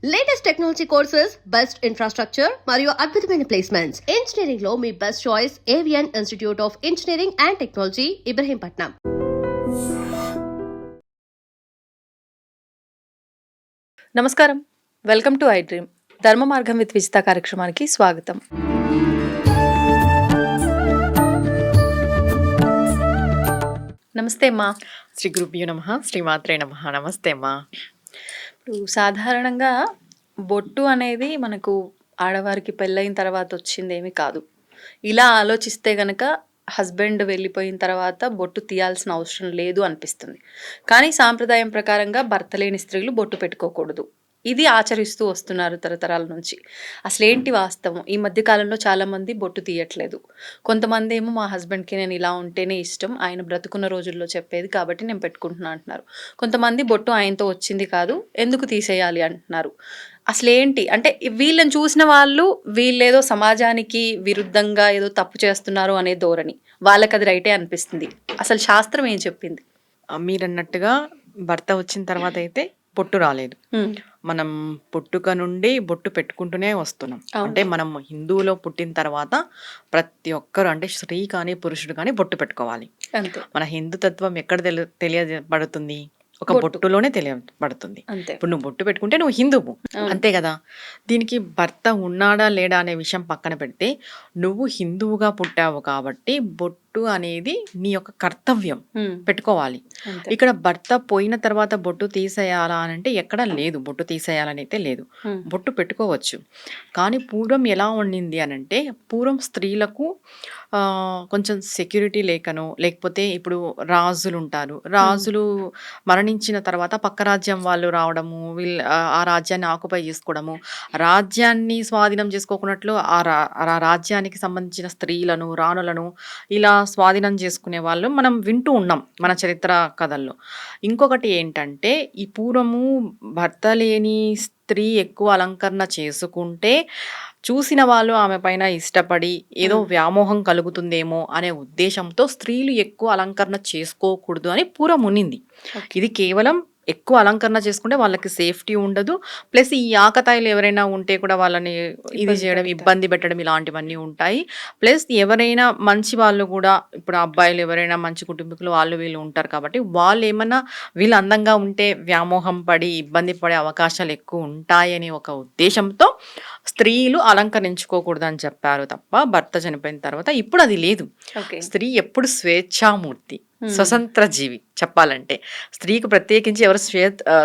Latest technology courses, best infrastructure మరియు అద్భుతమైన placements. Engineering లో మీ best choice Avian institute of engineering and technology, Ibrahimpatnam. నమస్కారం, వెల్కమ్ టు ఐ డ్రీమ్. ధర్మ మార్గం విత్ విజిత కార్యక్రమానికి స్వాగతం. నమస్తే అమ్మా. శ్రీ గురుభ్యో నమః, శ్రీమాత్రే నమః. నమస్తే అమ్మా. ఇప్పుడు సాధారణంగా బొట్టు అనేది మనకు ఆడవారికి పెళ్ళైన తర్వాత వచ్చిందేమీ కాదు. ఇలా ఆలోచిస్తే గనక హస్బెండ్ వెళ్ళిపోయిన తర్వాత బొట్టు తీయాల్సిన అవసరం లేదు అనిపిస్తుంది. కానీ సాంప్రదాయం ప్రకారంగా భర్త లేని స్త్రీలు బొట్టు పెట్టుకోకూడదు. ఇది ఆచరిస్తూ వస్తున్నారు తరతరాల నుంచి. అసలేంటి వాస్తవం? ఈ మధ్య కాలంలో చాలామంది బొట్టు తీయట్లేదు. కొంతమంది ఏమో మా హస్బెండ్కి నేను ఇలా ఉంటేనే ఇష్టం, ఆయన బ్రతుకున్న రోజుల్లో చెప్పేది కాబట్టి నేను పెట్టుకుంటున్నా అంటున్నారు. కొంతమంది బొట్టు ఆయనతో వచ్చింది కాదు, ఎందుకు తీసేయాలి అంటున్నారు. అసలేంటి అంటే వీళ్ళని చూసిన వాళ్ళు వీళ్ళేదో సమాజానికి విరుద్ధంగా ఏదో తప్పు చేస్తున్నారు అనే ధోరణి, వాళ్ళకి అది రైటే అనిపిస్తుంది. అసలు శాస్త్రం ఏం చెప్పింది? మీరన్నట్టుగా భర్త వచ్చిన తర్వాత అయితే బొట్టు రాలేదు. మనం పుట్టుక నుండి బొట్టు పెట్టుకుంటూనే వస్తున్నాం. అంటే మనం హిందువులో పుట్టిన తర్వాత ప్రతి ఒక్కరు, అంటే స్త్రీ కానీ పురుషుడు కానీ బొట్టు పెట్టుకోవాలి. అంతే. మన హిందూ తత్వం ఎక్కడ తెలియబడుతుంది? ఒక బొట్టులోనే తెలియబడుతుంది. ఇప్పుడు నువ్వు బొట్టు పెట్టుకుంటే నువ్వు హిందువు, అంతే కదా. దీనికి భర్త ఉన్నాడా లేడా అనే విషయం పక్కన పెడితే, నువ్వు హిందువుగా పుట్టావు కాబట్టి బొట్టు అనేది నీ యొక్క కర్తవ్యం, పెట్టుకోవాలి. ఇక్కడ భర్త పోయిన తర్వాత బొట్టు తీసేయాలా అని అంటే ఎక్కడా లేదు. బొట్టు తీసేయాలని అయితే లేదు, బొట్టు పెట్టుకోవచ్చు. కానీ పూర్వం ఎలా ఉండింది అని అంటే, పూర్వం స్త్రీలకు కొంచెం సెక్యూరిటీ లేకనో, లేకపోతే ఇప్పుడు రాజులు ఉంటారు, రాజులు మరణించిన తర్వాత పక్క రాజ్యం వాళ్ళు రావడము, ఆ రాజ్యాన్ని ఆక్యుపై చేసుకోవడము, రాజ్యాన్ని స్వాధీనం చేసుకోకున్నట్లు ఆ రాజ్యానికి సంబంధించిన స్త్రీలను, రాణులను ఇలా స్వాధీనం చేసుకునే వాళ్ళు మనం వింటూ ఉన్నాం మన చరిత్ర కథల్లో. ఇంకొకటి ఏంటంటే, ఈ పూర్వము భర్త లేని స్త్రీ ఎక్కువ అలంకరణ చేసుకుంటే చూసిన వాళ్ళు ఆమె పైన ఇష్టపడి ఏదో వ్యామోహం కలుగుతుందేమో అనే ఉద్దేశంతో స్త్రీలు ఎక్కువ అలంకరణ చేసుకోకూడదు అని పూర్వం ఉన్నింది. ఇది కేవలం ఎక్కువ అలంకరణ చేసుకుంటే వాళ్ళకి సేఫ్టీ ఉండదు, ప్లస్ ఈ ఆకతాయిలు ఎవరైనా ఉంటే కూడా వాళ్ళని ఇది చేయడం, ఇబ్బంది పెట్టడం, ఇలాంటివన్నీ ఉంటాయి. ప్లస్ ఎవరైనా మంచి వాళ్ళు కూడా, ఇప్పుడు అబ్బాయిలు ఎవరైనా మంచి కుటుంబీకులు వాళ్ళు వీళ్ళు ఉంటారు కాబట్టి వాళ్ళు ఏమన్నా వీళ్ళు అందంగా ఉంటే వ్యామోహం పడి ఇబ్బంది పడే అవకాశాలు ఎక్కువ ఉంటాయని ఒక ఉద్దేశంతో స్త్రీలు అలంకరించుకోకూడదు అని చెప్పారు తప్ప, భర్త చనిపోయిన తర్వాత ఇప్పుడు అది లేదు. స్త్రీ ఎప్పుడు స్వేచ్ఛామూర్తి, స్వతంత్ర జీవి. చెప్పాలంటే స్త్రీకి ప్రత్యేకించి ఎవరు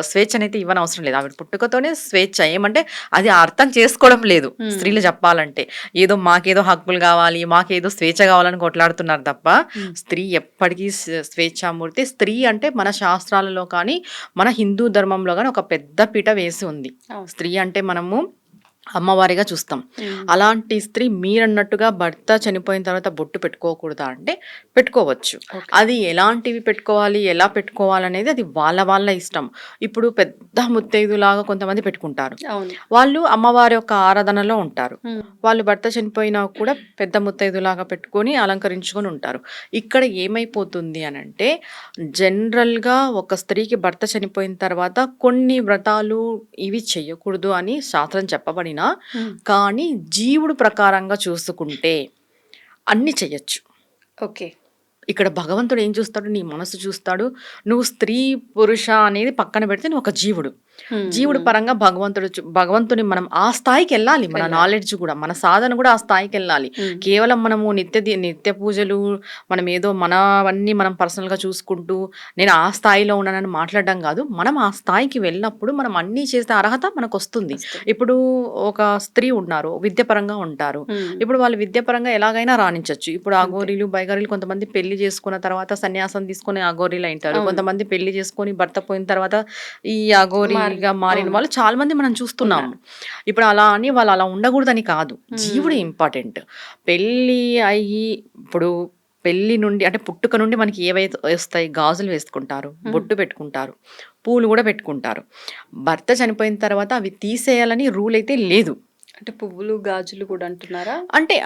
స్వేచ్ఛనైతే ఇవ్వని అవసరం లేదు. ఆవిడ పుట్టుకతోనే స్వేచ్ఛ. ఏమంటే అది అర్థం చేసుకోవడం లేదు స్త్రీలు. చెప్పాలంటే ఏదో మాకేదో హక్కులు కావాలి, మాకేదో స్వేచ్ఛ కావాలని కొట్లాడుతున్నారు తప్ప, స్త్రీ ఎప్పటికీ స్వేచ్ఛామూర్తి. స్త్రీ అంటే మన శాస్త్రాలలో కానీ మన హిందూ ధర్మంలో కానీ ఒక పెద్ద పీట వేసి ఉంది. స్త్రీ అంటే మనము అమ్మవారిగా చూస్తాం. అలాంటి స్త్రీ మీరన్నట్టుగా భర్త చనిపోయిన తర్వాత బొట్టు పెట్టుకోకూడదా అంటే పెట్టుకోవచ్చు. అది ఎలాంటివి పెట్టుకోవాలి, ఎలా పెట్టుకోవాలనేది అది వాళ్ళ ఇష్టం. ఇప్పుడు పెద్ద ముత్తైదులాగా కొంతమంది పెట్టుకుంటారు, వాళ్ళు అమ్మవారి యొక్క ఆరాధనలో ఉంటారు. వాళ్ళు భర్త చనిపోయినా కూడా పెద్ద ముత్తైదులాగా పెట్టుకొని అలంకరించుకొని ఉంటారు. ఇక్కడ ఏమైపోతుంది అని అంటే, జనరల్గా ఒక స్త్రీకి భర్త చనిపోయిన తర్వాత కొన్ని వ్రతాలు ఇవి చెయ్యకూడదు అని శాస్త్రం చెప్పబడి, కానీ జీవుడు ప్రకారంగా చూసుకుంటే అన్ని చెయ్యొచ్చు. ఓకే. ఇక్కడ భగవంతుడు ఏం చూస్తాడు? నీ మనసు చూస్తాడు. నువ్వు స్త్రీ పురుష అనేది పక్కన పెడితే నువ్వు ఒక జీవుడు. జీవుడు పరంగా భగవంతుని మనం ఆ స్థాయికి వెళ్ళాలి. మన నాలెడ్జ్ కూడా, మన సాధన కూడా ఆ స్థాయికి వెళ్ళాలి. కేవలం మనము నిత్య పూజలు, మనం ఏదో మనవన్నీ మనం పర్సనల్ గా చూసుకుంటూ నేను ఆ స్థాయిలో ఉన్నానని మాట్లాడడం కాదు. మనం ఆ స్థాయికి వెళ్ళినప్పుడు మనం అన్ని చేసే అర్హత మనకు వస్తుంది. ఇప్పుడు ఒక స్త్రీ ఉన్నారు, విద్యాపరంగా ఉంటారు. ఇప్పుడు వాళ్ళు విద్యాపరంగా ఎలాగైనా రాణించవచ్చు. ఇప్పుడు అఘోరీలు, బైగారీలు కొంతమంది పెళ్లి చేసుకున్న తర్వాత సన్యాసం తీసుకుని అఘోరీలు అంటారు. కొంతమంది పెళ్లి చేసుకొని భర్త పోయిన తర్వాత ఈ అఘోరీగా మారిన వాళ్ళు చాలా మంది మనం చూస్తున్నాము. ఇప్పుడు అలా అని వాళ్ళు అలా ఉండకూడదని కాదు, జీవుడు ఇంపార్టెంట్. పెళ్లి అయ్యి ఇప్పుడు పెళ్లి నుండి అంటే పుట్టుక నుండి మనకి ఏవైతే వస్తాయి, గాజులు వేసుకుంటారు, బొట్టు పెట్టుకుంటారు, పూలు కూడా పెట్టుకుంటారు. భర్త చనిపోయిన తర్వాత అవి తీసేయాలని రూల్ అయితే లేదు. అంటే పువ్వులు, గాజులు కూడా అంటున్నారా? అంటే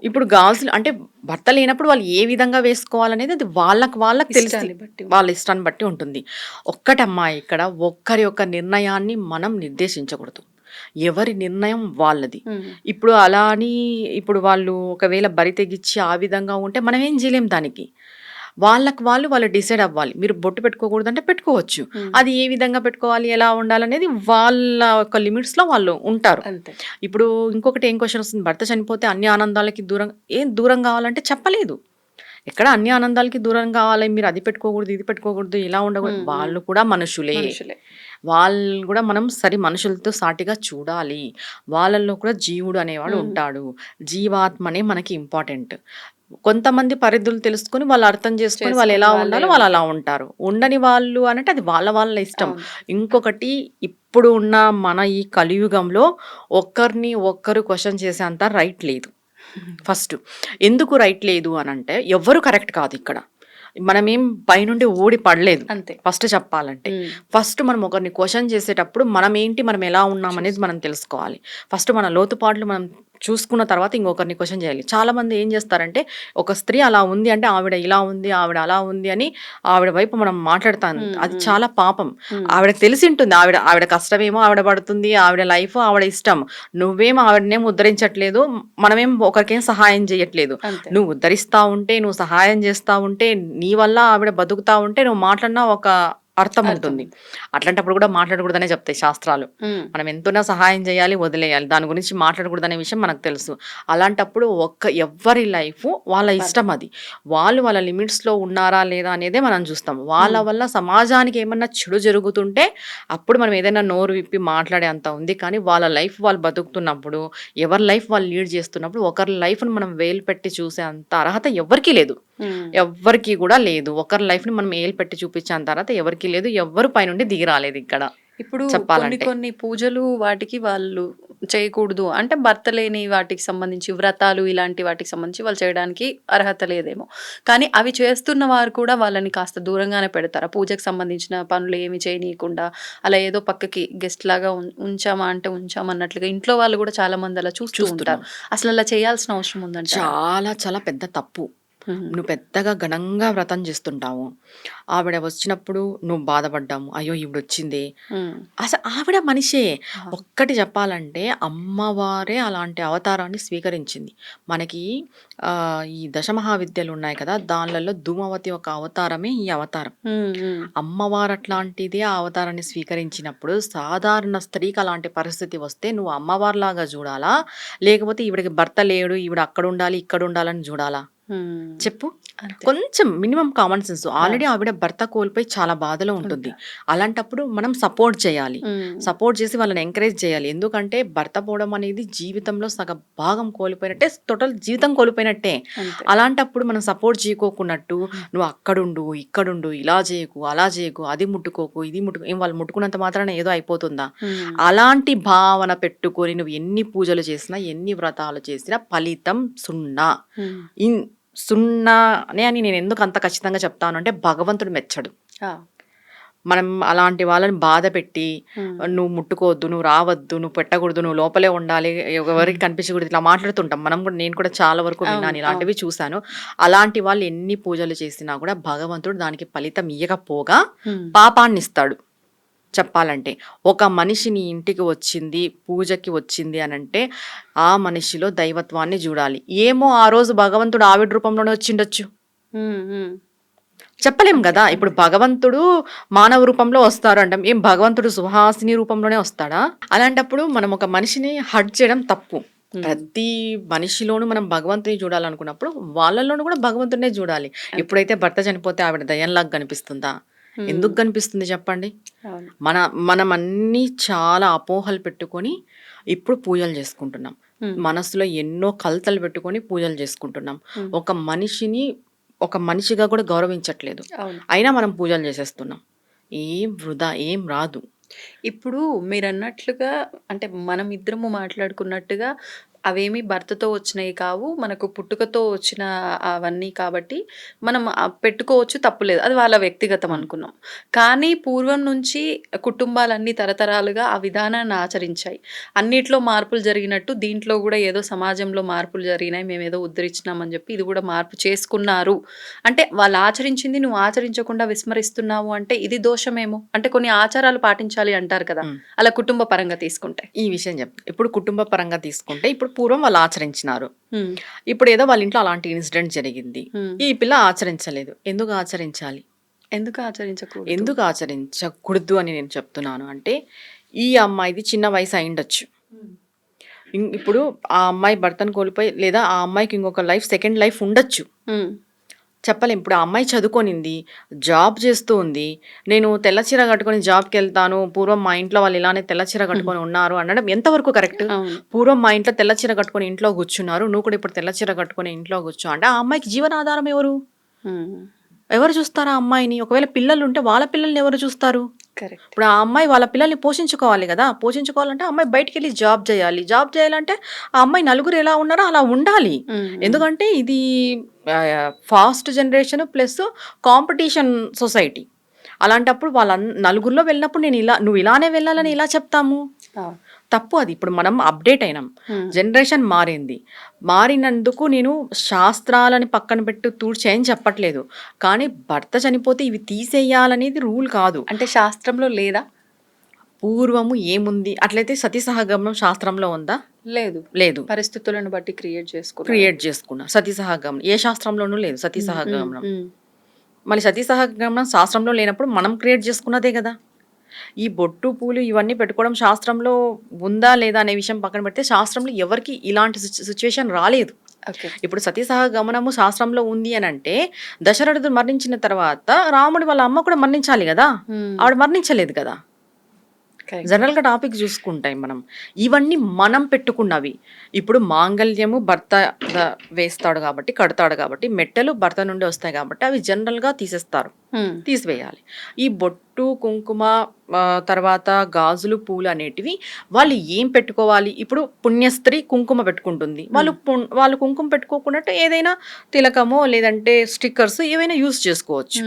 ఇప్పుడు గాజులు అంటే భర్త లేనప్పుడు వాళ్ళు ఏ విధంగా వేసుకోవాలనేది అది వాళ్ళకి తెలిసి ఇష్టాన్ని బట్టి. వాళ్ళ ఇష్టాన్ని బట్టి ఉంటుంది. ఒక్కటమ్మా ఇక్కడ ఒక్కరి యొక్క నిర్ణయాన్ని మనం నిర్దేశించకూడదు. ఎవరి నిర్ణయం వాళ్ళది. ఇప్పుడు అలా అని ఇప్పుడు వాళ్ళు ఒకవేళ బరి తెగించి ఆ విధంగా ఉంటే మనం ఏం చేయలేం దానికి. వాళ్ళు డిసైడ్ అవ్వాలి. మీరు బొట్టు పెట్టుకోకూడదంటే పెట్టుకోవచ్చు. అది ఏ విధంగా పెట్టుకోవాలి, ఎలా ఉండాలనేది వాళ్ళ యొక్క లిమిట్స్‌లో వాళ్ళు ఉంటారు. అంతే. ఇప్పుడు ఇంకొకటి ఏం క్వెషన్ వస్తుంది, భర్త చనిపోతే అన్ని ఆనందాలకి దూరం కావాలంటే చెప్పలేదు. ఎక్కడ అన్ని ఆనందాలకి దూరం కావాలి, మీరు అది పెట్టుకోకూడదు, ఇది పెట్టుకోకూడదు, ఇలా ఉండకూడదు. వాళ్ళు కూడా మనుషులే. వాళ్ళు కూడా మనం మనుషులతో సాటిగా చూడాలి. వాళ్ళల్లో కూడా జీవుడు అనేవాడు ఉంటాడు. జీవాత్మనే మనకి ఇంపార్టెంట్. కొంతమంది పరిధులు తెలుసుకొని వాళ్ళు అర్థం చేసుకొని వాళ్ళు ఎలా ఉండాలో వాళ్ళు అలా ఉంటారు. ఉండని వాళ్ళు అనంటే అది వాళ్ళ ఇష్టం. ఇంకొకటి ఇప్పుడు ఉన్న మన ఈ కలియుగంలో ఒక్కరిని ఒక్కరు క్వశ్చన్ చేసేంత రైట్ లేదు. ఫస్ట్ ఎందుకు రైట్ లేదు అనంటే ఎవ్వరు కరెక్ట్ కాదు ఇక్కడ. మనమేం పైనుండి ఊడి పడలేదు. అంతే. ఫస్ట్ చెప్పాలంటే ఫస్ట్ మనం ఒకరిని క్వశ్చన్ చేసేటప్పుడు మనం ఏంటి, మనం ఎలా ఉన్నాం అనేది మనం తెలుసుకోవాలి. ఫస్ట్ మన లోతుపాట్లు మనం చూసుకున్న తర్వాత ఇంకొకరిని క్వశ్చన్ చేయాలి. చాలా మంది ఏం చేస్తారంటే ఒక స్త్రీ అలా ఉంది అంటే ఆవిడ ఇలా ఉంది, ఆవిడ అలా ఉంది అని ఆవిడ వైపు మనం మాట్లాడతాం. అది చాలా పాపం. ఆవిడకి తెలిసి ఉంటుంది ఆవిడ కష్టమేమో ఆవిడ పడుతుంది, ఆవిడ లైఫ్ ఆవిడ ఇష్టం. నువ్వేం ఆవిడనేం ఉద్ధరించట్లేదు, మనమేం ఒకరికేం సహాయం చేయట్లేదు. నువ్వు ఉద్ధరిస్తా ఉంటే, నువ్వు సహాయం చేస్తా ఉంటే, నీ వల్ల ఆవిడ బతుకుతా ఉంటే నువ్వు మాట్లాడినా ఒక అర్థం ఉంటుంది. అట్లాంటప్పుడు కూడా మాట్లాడకూడదనే చెప్తాయి శాస్త్రాలు. మనం ఎంతైనా సహాయం చేయాలి, వదిలేయాలి, దాని గురించి మాట్లాడకూడదనే విషయం మనకు తెలుసు. అలాంటప్పుడు ఎవ్వరి లైఫ్ వాళ్ళ ఇష్టం. అది వాళ్ళ లిమిట్స్లో ఉన్నారా లేదా అనేదే మనం చూస్తాం. వాళ్ళ వల్ల సమాజానికి ఏమన్నా చెడు జరుగుతుంటే అప్పుడు మనం ఏదైనా నోరు విప్పి మాట్లాడే అంత ఉంది. కానీ వాళ్ళ లైఫ్ వాళ్ళు బతుకుతున్నప్పుడు, ఎవరి లైఫ్ వాళ్ళు లీడ్ చేస్తున్నప్పుడు ఒకరి లైఫ్ను మనం వేలు పెట్టి చూసే అంత అర్హత ఎవరికీ లేదు. ఎవ్వరికి కూడా లేదు. ఒకరి లైఫ్ని మనం ఏలు పెట్టి చూపించేంత అర్హత ఎవరికి లేదు. ఎవ్వరు పైనుండి దిగి రాలేదు ఇక్కడ. ఇప్పుడు చెప్పాలంటే కొన్ని పూజలు వాటికి వాళ్ళు చేయకూడదు అంటే భర్త లేని వాటికి సంబంధించి వ్రతాలు ఇలాంటి వాటికి సంబంధించి వాళ్ళు చేయడానికి అర్హత లేదేమో. కానీ అవి చేస్తున్న వారు కూడా వాళ్ళని కాస్త దూరంగానే పెడతారు. పూజకు సంబంధించిన పనులు ఏమి చేయనీయకుండా అలా ఏదో పక్కకి గెస్ట్ లాగా ఉంచామా అంటే ఉంచామన్నట్లుగా ఇంట్లో వాళ్ళు కూడా చాలా మంది అలా చూస్తూ ఉంటారు. అసలు అలా చేయాల్సిన అవసరం ఉందంట. చాలా చాలా పెద్ద తప్పు. నువ్వు పెద్దగా ఘనంగా వ్రతం చేస్తుంటావు, ఆవిడ వచ్చినప్పుడు నువ్వు బాధపడ్డాము, అయ్యో ఈవిడ వచ్చింది. అసలు ఆవిడ మనిషే. ఒక్కటి చెప్పాలంటే అమ్మవారే అలాంటి అవతారాన్ని స్వీకరించింది. మనకి ఈ దశమహావిద్యలు ఉన్నాయి కదా, దానిలలో ధూమవతి ఒక అవతారమే ఈ అవతారం. అమ్మవారు అట్లాంటిదే ఆ అవతారాన్ని స్వీకరించినప్పుడు సాధారణ స్త్రీకి అలాంటి పరిస్థితి వస్తే నువ్వు అమ్మవారిలాగా చూడాలా, లేకపోతే ఈవిడకి భర్త లేడు, ఈవిడ అక్కడ ఉండాలి ఇక్కడ ఉండాలని చూడాలా? చెప్పు. కొంచెం మినిమం కామన్ సెన్స్. ఆల్రెడీ ఆవిడ భర్త కోల్పోయి చాలా బాధలో ఉంటుంది. అలాంటప్పుడు మనం సపోర్ట్ చేయాలి. సపోర్ట్ చేసి వాళ్ళని ఎంకరేజ్ చేయాలి. ఎందుకంటే భర్త పోవడం అనేది జీవితంలో సగ భాగం కోల్పోయినట్టే, టోటల్ జీవితం కోల్పోయినట్టే. అలాంటప్పుడు మనం సపోర్ట్ చేయకోకున్నట్టు నువ్వు అక్కడుండు ఇక్కడుండు, ఇలా చేయకు అలా చేయకు, అది ముట్టుకోకు ఇది ముట్టుకో, ఏం వాళ్ళు ముట్టుకున్నంత మాత్రాన ఏదో అయిపోతుందా? అలాంటి భావన పెట్టుకొని నువ్వు ఎన్ని పూజలు చేసినా ఎన్ని వ్రతాలు చేసినా ఫలితం సున్నా. సున్నానే అని నేను ఎందుకు అంత ఖచ్చితంగా చెప్తాను అంటే భగవంతుడు మెచ్చడు. మనం అలాంటి వాళ్ళని బాధ పెట్టి నువ్వు ముట్టుకోవద్దు, నువ్వు రావద్దు, నువ్వు పెట్టకూడదు, నువ్వు లోపలే ఉండాలి, ఎవరికి కనిపించకూడదు, ఇట్లా మాట్లాడుతుంటాం మనం కూడా. నేను కూడా చాలా వరకు విన్నాను, ఇలాంటివి చూశాను. అలాంటి వాళ్ళు ఎన్ని పూజలు చేసినా కూడా భగవంతుడు దానికి ఫలితం ఇయ్యకపోగా పాపాన్ని ఇస్తాడు. చెప్పాలంటే ఒక మనిషిని ఇంటికి వచ్చింది, పూజకి వచ్చింది అనంటే ఆ మనిషిలో దైవత్వాన్ని చూడాలి. ఏమో ఆ రోజు భగవంతుడు ఆవిడ రూపంలోనే వచ్చిండొచ్చు, చెప్పలేం కదా. ఇప్పుడు భగవంతుడు మానవ రూపంలో వస్తారు అంటాం, ఏం భగవంతుడు సుహాసిని రూపంలోనే వస్తాడా? అలాంటప్పుడు మనం ఒక మనిషిని హర్ట్ చేయడం తప్పు. ప్రతి మనిషిలోనూ మనం భగవంతుని చూడాలనుకున్నప్పుడు వాళ్ళలోనూ కూడా భగవంతుడినే చూడాలి. ఎప్పుడైతే భర్త చనిపోతే ఆవిడ దయ్యంలాగా కనిపిస్తుందా? ఎందుకు కనిపిస్తుంది చెప్పండి? మనం అన్ని చాలా అపోహలు పెట్టుకొని ఇప్పుడు పూజలు చేసుకుంటున్నాం. మనసులో ఎన్నో కలతలు పెట్టుకొని పూజలు చేసుకుంటున్నాం. ఒక మనిషిని ఒక మనిషిగా కూడా గౌరవించట్లేదు. అయినా మనం పూజలు చేసేస్తున్నాం. ఏం వృధా, ఏం రాదు. ఇప్పుడు మీరన్నట్లుగా అంటే మనం ఇద్దరము మాట్లాడుకున్నట్టుగా అవేమి భర్తతో వచ్చినయి కావు. మనకు పుట్టుకతో వచ్చిన అవన్నీ కాబట్టి మనం పెట్టుకోవచ్చు తప్పులేదు. అది వాళ్ళ వ్యక్తిగతం అనుకున్నాం. కానీ పూర్వం నుంచి కుటుంబాలన్నీ తరతరాలుగా ఆ విధానాన్ని ఆచరించాయి. అన్నిట్లో మార్పులు జరిగినట్టు దీంట్లో గూడా ఏదో సమాజంలో మార్పులు జరిగినాయి. మేమేదో ఉద్ధరించినామని జెప్పి ఇది గూడా మార్పు చేసుకున్నారు. అంటే వాళ్ళు ఆచరించింది నువ్వు ఆచరించకుండా విస్మరిస్తున్నావు అంటే ఇది దోషమేమో. అంటే కొన్ని ఆచారాలు పాటించాలి అంటారు కదా! అలా కుటుంబ పరంగా తీసుకుంటే. ఈ విషయం చెప్తా. ఇప్పుడు కుటుంబ పరంగా తీసుకుంటే ఇప్పుడు పూర్వం వాళ్ళు ఆచరించినారు. ఇప్పుడు ఏదో వాళ్ళ ఇంట్లో అలాంటి ఇన్సిడెంట్ జరిగింది. ఈ పిల్ల ఆచరించలేదు. ఎందుకు ఆచరించాలి? ఎందుకు ఆచరించకూడదు అని నేను చెప్తున్నాను అంటే, ఈ అమ్మాయిది చిన్న వయసు అయిండొచ్చు. ఇప్పుడు ఆ అమ్మాయి భర్తను కోల్పోయి లేదా ఆ అమ్మాయికి ఇంకొక లైఫ్ సెకండ్ లైఫ్ ఉండొచ్చు. చెప్పలేం. ఇప్పుడు ఆ అమ్మాయి చదువుకొనింది, జాబ్ చేస్తూ ఉంది. నేను తెల్ల చీర కట్టుకొని జాబ్కి వెళ్తాను, పూర్వం మా ఇంట్లో వాళ్ళు ఇలానే తెల్ల చీర కట్టుకొని ఉన్నారు అనడం ఎంతవరకు కరెక్ట్? పూర్వం మా ఇంట్లో తెల్ల చీర కట్టుకొని ఇంట్లో కూర్చున్నారు, నువ్వు కూడా ఇప్పుడు తెల్ల చీర కట్టుకొని ఇంట్లో కూర్చో అంటే ఆ అమ్మాయికి జీవనాధారం ఎవరు? ఎవరు చూస్తారు ఆ అమ్మాయిని? ఒకవేళ పిల్లలు ఉంటే వాళ్ళ పిల్లల్ని ఎవరు చూస్తారు? ఇప్పుడు ఆ అమ్మాయి వాళ్ళ పిల్లల్ని పోషించుకోవాలి కదా. పోషించుకోవాలంటే ఆ అమ్మాయి బయటికి వెళ్ళి జాబ్ చేయాలి. జాబ్ చేయాలంటే ఆ అమ్మాయి నలుగురు ఎలా ఉన్నారో అలా ఉండాలి. ఎందుకంటే ఇది fast generation plus competition society. అలాంటప్పుడు వాళ్ళ నలుగురిలో వెళ్ళినప్పుడు నువ్వు ఇలానే వెళ్ళాలని ఇలా చెప్తాము? తప్పు అది. ఇప్పుడు మనం అప్డేట్ అయినాం, జనరేషన్ మారింది. మారినందుకు నేను శాస్త్రాలని పక్కన పెట్టి తూడ్చేయని చెప్పట్లేదు, కానీ భర్త చనిపోతే ఇవి తీసేయాలనేది రూల్ కాదు. అంటే శాస్త్రంలో లేదా? పూర్వము ఏముంది? అట్లయితే సతీ సహగమనం శాస్త్రంలో ఉందా? లేదు. పరిస్థితులను బట్టి క్రియేట్ చేసుకున్నా. సతీ సహగమనం ఏ శాస్త్రంలోనూ లేదు. సతీ సహగమనం మళ్ళీ సతీ సహగమనం శాస్త్రంలో లేనప్పుడు మనం క్రియేట్ చేసుకున్నదే కదా. ఈ బొట్టు పూలు ఇవన్నీ పెట్టుకోవడం శాస్త్రంలో ఉందా లేదా అనే విషయం పక్కన పెడితే, శాస్త్రంలో ఎవరికి ఇలాంటి సిచ్యువేషన్ రాలేదు. ఇప్పుడు సతీ సహగమనము శాస్త్రంలో ఉంది అని అంటే, దశరథుడు మరణించిన తర్వాత రాముడి వాళ్ళ అమ్మ కూడా మరణించాలి కదా, ఆవిడ మరణించలేదు కదా. జనరల్ గా టాపిక్ చూసుకుంటాయి మనం. ఇవన్నీ మనం పెట్టుకున్నవి. ఇప్పుడు మాంగళ్యము భర్త వేస్తాడు కాబట్టి, కడతాడు కాబట్టి, మెట్టెలు భర్త నుండి వస్తాయి కాబట్టి అవి జనరల్ గా తీసివేయాలి. ఈ బొట్టు కుంకుమ తర్వాత గాజులు పూలు అనేటివి వాళ్ళు ఏం పెట్టుకోవాలి? ఇప్పుడు పుణ్యస్త్రీ కుంకుమ పెట్టుకుంటుంది, వాళ్ళు కుంకుమ పెట్టుకోకున్నట్టు ఏదైనా తిలకమో లేదంటే స్టిక్కర్స్ ఏవైనా యూజ్ చేసుకోవచ్చు.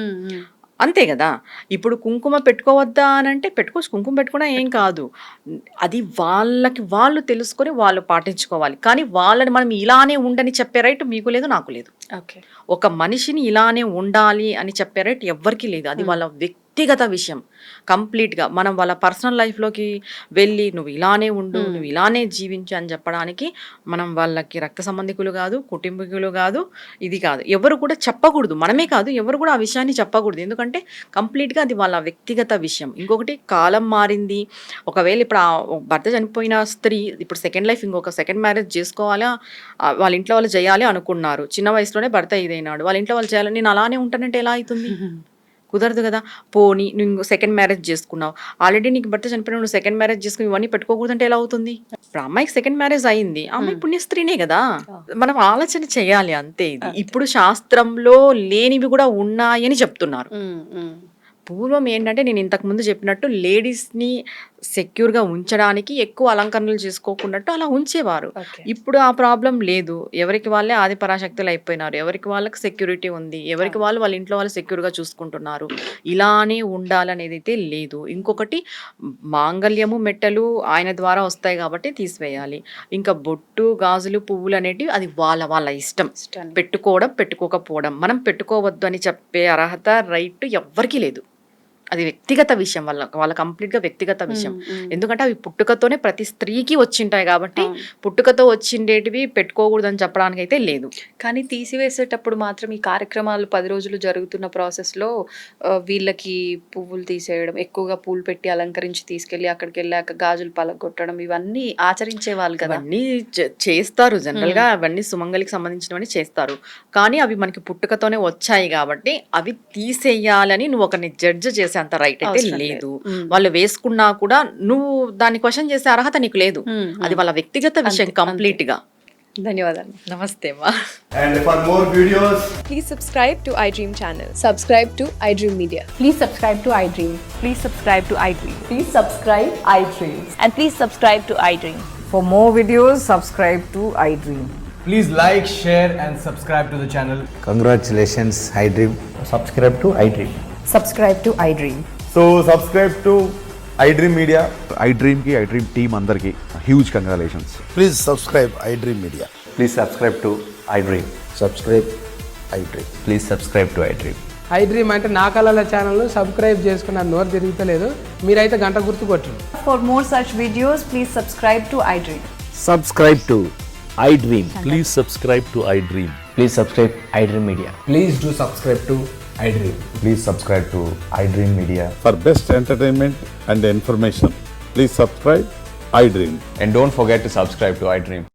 అంతే కదా. ఇప్పుడు కుంకుమ పెట్టుకోవద్దా అని అంటే పెట్టుకోవచ్చు, కుంకుమ పెట్టుకున్నా ఏం కాదు. అది వాళ్ళకి వాళ్ళు తెలుసుకొని వాళ్ళు పాటించుకోవాలి. కానీ వాళ్ళని మనం ఇలానే ఉండని చెప్పే రైట్ మీకు లేదు, నాకు లేదు. ఒక మనిషిని ఇలానే ఉండాలి అని చెప్పే రైట్ ఎవ్వరికి లేదు. అది వాళ్ళ వ్యక్తిగత విషయం. కంప్లీట్గా మనం వాళ్ళ పర్సనల్ లైఫ్లోకి వెళ్ళి నువ్వు ఇలానే ఉండు, నువ్వు ఇలానే జీవించు అని చెప్పడానికి మనం వాళ్ళకి రక్త సంబంధికులు కాదు, కుటుంబీకులు కాదు, ఇది కాదు. ఎవరు కూడా చెప్పకూడదు. మనమే కాదు, ఎవరు కూడా ఆ విషయాన్ని చెప్పకూడదు. ఎందుకంటే కంప్లీట్గా అది వాళ్ళ వ్యక్తిగత విషయం. ఇంకొకటి, కాలం మారింది. ఒకవేళ ఇప్పుడు ఆ భర్త చనిపోయిన స్త్రీ ఇప్పుడు సెకండ్ లైఫ్ ఇంకొక సెకండ్ మ్యారేజ్ చేసుకోవాలా, వాళ్ళ ఇంట్లో వాళ్ళు చేయాలి అనుకున్నారు, చిన్న వయసులోనే భర్త ఇదైనాడు, వాళ్ళ ఇంట్లో వాళ్ళు చేయాలని నేను అలానే ఉంటానంటే ఎలా అవుతుంది? కుదరదు కదా. పోనీ నువ్వు సెకండ్ మ్యారేజ్ చేసుకున్నావు, ఆల్రెడీ నీకు భర్త చనిపోయిన నువ్వు సెకండ్ మ్యారేజ్ చేసుకుని ఇవన్నీ పెట్టుకోకూడదంటే ఎలా అవుతుంది? ఇప్పుడు అమ్మాయికి సెకండ్ మ్యారేజ్ అయింది, అమ్మాయి పుణ్యస్త్రీనే కదా. మనం ఆలోచన చేయాలి అంతే. ఇది ఇప్పుడు శాస్త్రంలో లేనివి కూడా ఉన్నాయని చెప్తున్నారు. పూర్వం ఏంటంటే నేను ఇంతకు ముందు చెప్పినట్టు లేడీస్ని సెక్యూర్గా ఉంచడానికి ఎక్కువ అలంకరణలు చేసుకోకున్నట్టు అలా ఉంచేవారు. ఇప్పుడు ఆ ప్రాబ్లం లేదు. ఎవరికి వాళ్ళే ఆది పరాశక్తులు అయిపోయినారు. ఎవరికి వాళ్ళకి సెక్యూరిటీ ఉంది, ఎవరికి వాళ్ళ ఇంట్లో వాళ్ళు సెక్యూర్గా చూసుకుంటున్నారు. ఇలానే ఉండాలనేది అయితే లేదు. ఇంకొకటి, మాంగళ్యము మెట్టలు ఆయన ద్వారా వస్తాయి కాబట్టి తీసివేయాలి. ఇంకా బొట్టు గాజులు పువ్వులు అనేటివి అది వాళ్ళ ఇష్టం. పెట్టుకోవడం పెట్టుకోకపోవడం, మనం పెట్టుకోవద్దు అని చెప్పే అర్హత రైట్ ఎవ్వరికీ లేదు. అది వ్యక్తిగత విషయం, వాళ్ళ కంప్లీట్గా వ్యక్తిగత విషయం. ఎందుకంటే అవి పుట్టుకతోనే ప్రతి స్త్రీకి వచ్చింటాయి కాబట్టి పుట్టుకతో వచ్చిండేటివి పెట్టుకోకూడదని చెప్పడానికి అయితే లేదు. కానీ తీసివేసేటప్పుడు మాత్రం ఈ కార్యక్రమాలు 10 రోజులు జరుగుతున్న ప్రాసెస్లో వీళ్ళకి పువ్వులు తీసేయడం, ఎక్కువగా పూలు పెట్టి అలంకరించి తీసుకెళ్ళి అక్కడికి వెళ్ళాక గాజులు పలగొట్టడం ఇవన్నీ ఆచరించే వాళ్ళు కదా. అవన్నీ చేస్తారు జనరల్గా, అవన్నీ సుమంగలికి సంబంధించినవన్నీ చేస్తారు. కానీ అవి మనకి పుట్టుకతోనే వచ్చాయి కాబట్టి అవి తీసేయాలని నువ్వు ఒకరిని జడ్జ్ చేసే అంత రైట్ అయితే లేదు. వాళ్ళు వేసుకున్నా కూడా నువ్వు దాన్ని క్వశ్చన్ చేసే అర్హత నీకు లేదు. అది వాళ్ళ వ్యక్తిగత విషయం కంప్లీట్ గా. ధన్యవాదాలు. నమస్తే అమ్మా. And for more videos, Please subscribe to iDream channel. Subscribe to iDream Media. Please subscribe to iDream. Please subscribe to iDream. Please subscribe iDream. And please subscribe to iDream. For more videos, subscribe to iDream. please like, share, and subscribe to the channel. Congratulations, iDream. Subscribe to iDream. Subscribe to iDream. So subscribe to iDream Media. iDream ki iDream team andarki huge congratulations. Please subscribe iDream Media. Please subscribe to iDream. Subscribe iDream. Please subscribe to iDream. iDream అంటే నా కళల ఛానల్ను subscribe చేసుకున్న నోరు తిరుగుతలేదు, మీరైతే గంట గుర్తు కొట్టండి. For more such videos, please subscribe to iDream. Subscribe to iDream. Please subscribe to iDream. Please subscribe iDream Media. Please do subscribe to iDream. Please subscribe to iDream Media. For best entertainment and information, please subscribe iDream. And don't forget to subscribe to iDream.